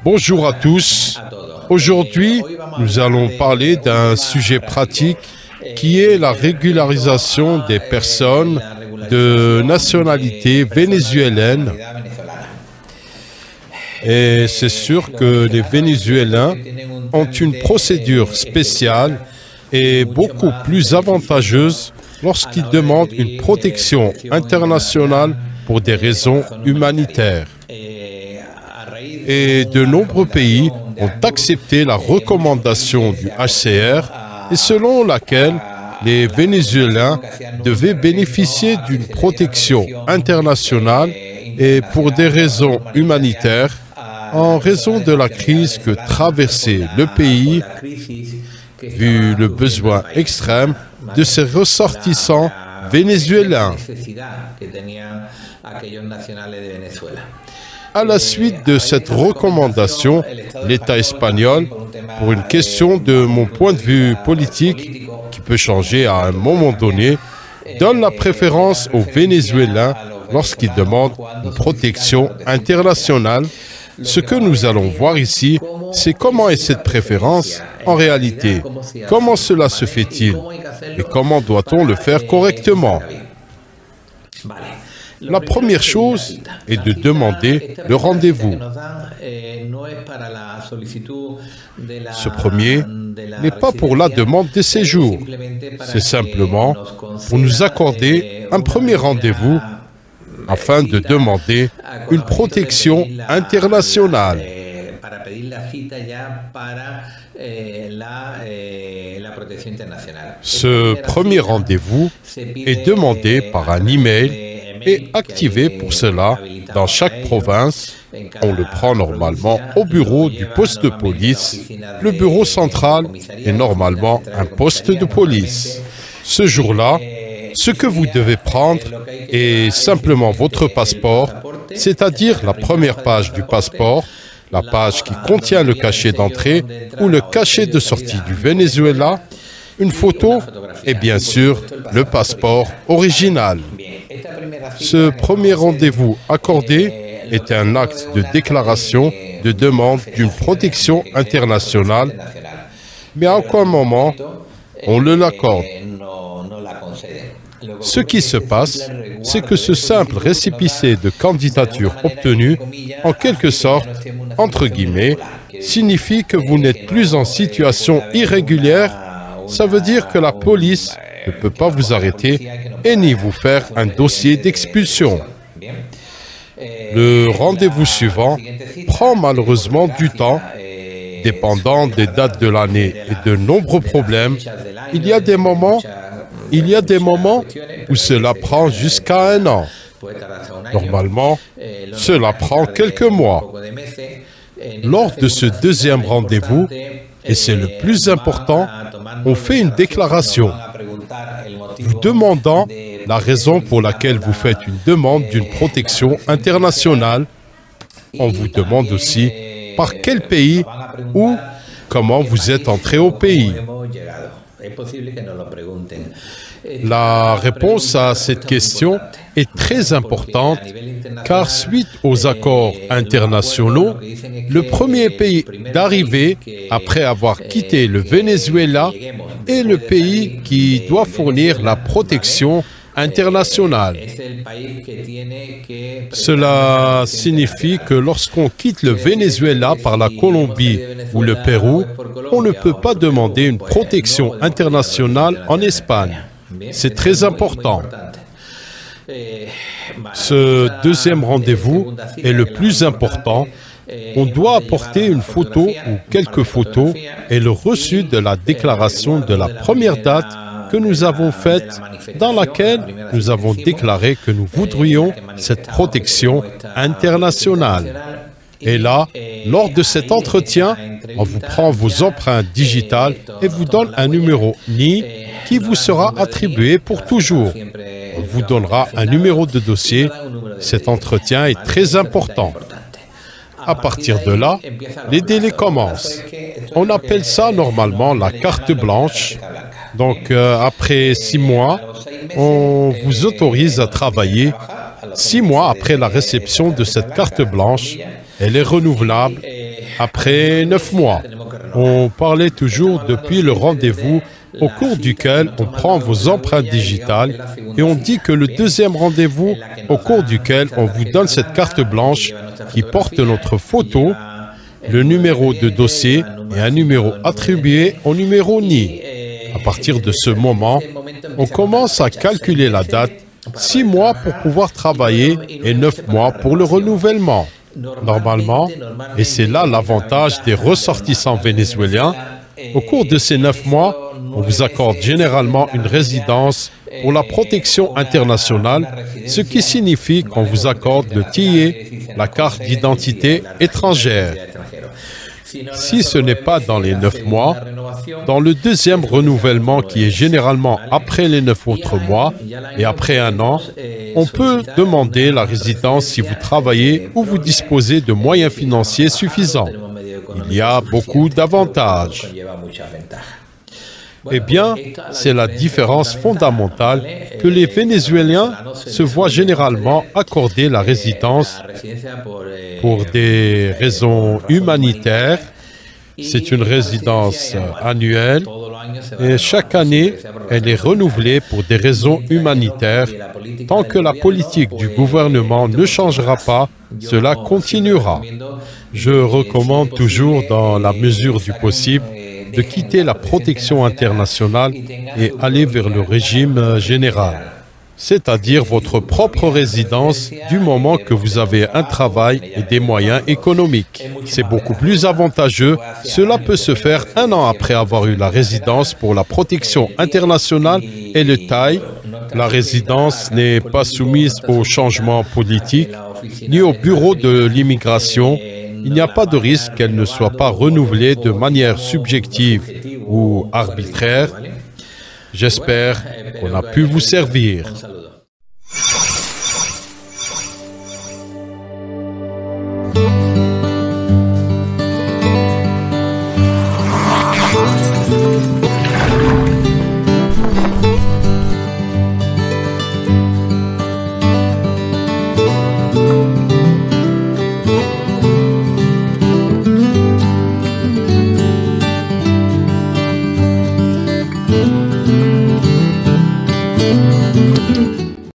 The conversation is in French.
Bonjour à tous. Aujourd'hui, nous allons parler d'un sujet pratique qui est la régularisation des personnes de nationalité vénézuélienne. Et c'est sûr que les Vénézuéliens ont une procédure spéciale et beaucoup plus avantageuse lorsqu'ils demandent une protection internationale pour des raisons humanitaires. Et de nombreux pays ont accepté la recommandation du HCR et selon laquelle les Vénézuéliens devaient bénéficier d'une protection internationale et pour des raisons humanitaires en raison de la crise que traversait le pays, vu le besoin extrême de ses ressortissants vénézuéliens. À la suite de cette recommandation, l'État espagnol, pour une question de mon point de vue politique, qui peut changer à un moment donné, donne la préférence aux Vénézuéliens lorsqu'ils demandent une protection internationale. Ce que nous allons voir ici, c'est comment est cette préférence en réalité. Comment cela se fait-il et comment doit-on le faire correctement? La première chose est de demander le rendez-vous. Ce premier n'est pas pour la demande de séjour, c'est simplement pour nous accorder un premier rendez-vous afin de demander une protection internationale. Ce premier rendez-vous est demandé par un email et activé pour cela dans chaque province. On le prend normalement au bureau du poste de police. Le bureau central est normalement un poste de police. Ce jour-là, ce que vous devez prendre est simplement votre passeport, c'est-à-dire la première page du passeport, la page qui contient le cachet d'entrée ou le cachet de sortie du Venezuela, une photo et bien sûr le passeport original. Ce premier rendez-vous accordé est un acte de déclaration de demande d'une protection internationale, mais à aucun moment on ne l'accorde. Ce qui se passe, c'est que ce simple récépissé de candidature obtenu, en quelque sorte, entre guillemets, signifie que vous n'êtes plus en situation irrégulière. Ça veut dire que la police ne peut pas vous arrêter et ni vous faire un dossier d'expulsion. Le rendez-vous suivant prend malheureusement du temps, dépendant des dates de l'année et de nombreux problèmes. Il y a des moments où cela prend jusqu'à 1 an. Normalement, cela prend quelques mois. Lors de ce deuxième rendez-vous, et c'est le plus important, on fait une déclaration, vous demandant la raison pour laquelle vous faites une demande d'une protection internationale. On vous demande aussi par quel pays ou comment vous êtes entré au pays. La réponse à cette question est très importante car suite aux accords internationaux, le premier pays d'arrivée après avoir quitté le Venezuela est le pays qui doit fournir la protection internationale. Cela signifie que lorsqu'on quitte le Venezuela par la Colombie ou le Pérou, on ne peut pas demander une protection internationale en Espagne. C'est très important. Ce deuxième rendez-vous est le plus important. On doit apporter une photo ou quelques photos et le reçu de la déclaration de la première date que nous avons faite, dans laquelle nous avons déclaré que nous voudrions cette protection internationale. Et là, lors de cet entretien, on vous prend vos empreintes digitales et vous donne un numéro NI qui vous sera attribué pour toujours. On vous donnera un numéro de dossier. Cet entretien est très important. À partir de là, les délais commencent. On appelle ça normalement la carte blanche. Donc, après 6 mois, on vous autorise à travailler 6 mois après la réception de cette carte blanche. Elle est renouvelable après 9 mois. On parlait toujours depuis le rendez-vous au cours duquel on prend vos empreintes digitales et on dit que le deuxième rendez-vous au cours duquel on vous donne cette carte blanche qui porte notre photo, le numéro de dossier et un numéro attribué au numéro NIE. À partir de ce moment, on commence à calculer la date, 6 mois pour pouvoir travailler et 9 mois pour le renouvellement. Normalement, et c'est là l'avantage des ressortissants vénézuéliens, au cours de ces 9 mois, on vous accorde généralement une résidence pour la protection internationale, ce qui signifie qu'on vous accorde le TIE, la carte d'identité étrangère. Si ce n'est pas dans les 9 mois, dans le deuxième renouvellement qui est généralement après les 9 autres mois et après 1 an, on peut demander la résidence si vous travaillez ou vous disposez de moyens financiers suffisants. Il y a beaucoup d'avantages. Eh bien, c'est la différence fondamentale que les Vénézuéliens se voient généralement accorder la résidence pour des raisons humanitaires. C'est une résidence annuelle et chaque année, elle est renouvelée pour des raisons humanitaires. Tant que la politique du gouvernement ne changera pas, cela continuera. Je recommande toujours, dans la mesure du possible, de quitter la protection internationale et aller vers le régime général, c'est-à-dire votre propre résidence du moment que vous avez un travail et des moyens économiques. C'est beaucoup plus avantageux. Cela peut se faire 1 an après avoir eu la résidence pour la protection internationale et le TAI. La résidence n'est pas soumise aux changements politiques ni au bureau de l'immigration. Il n'y a pas de risque qu'elle ne soit pas renouvelée de manière subjective ou arbitraire. J'espère qu'on a pu vous servir.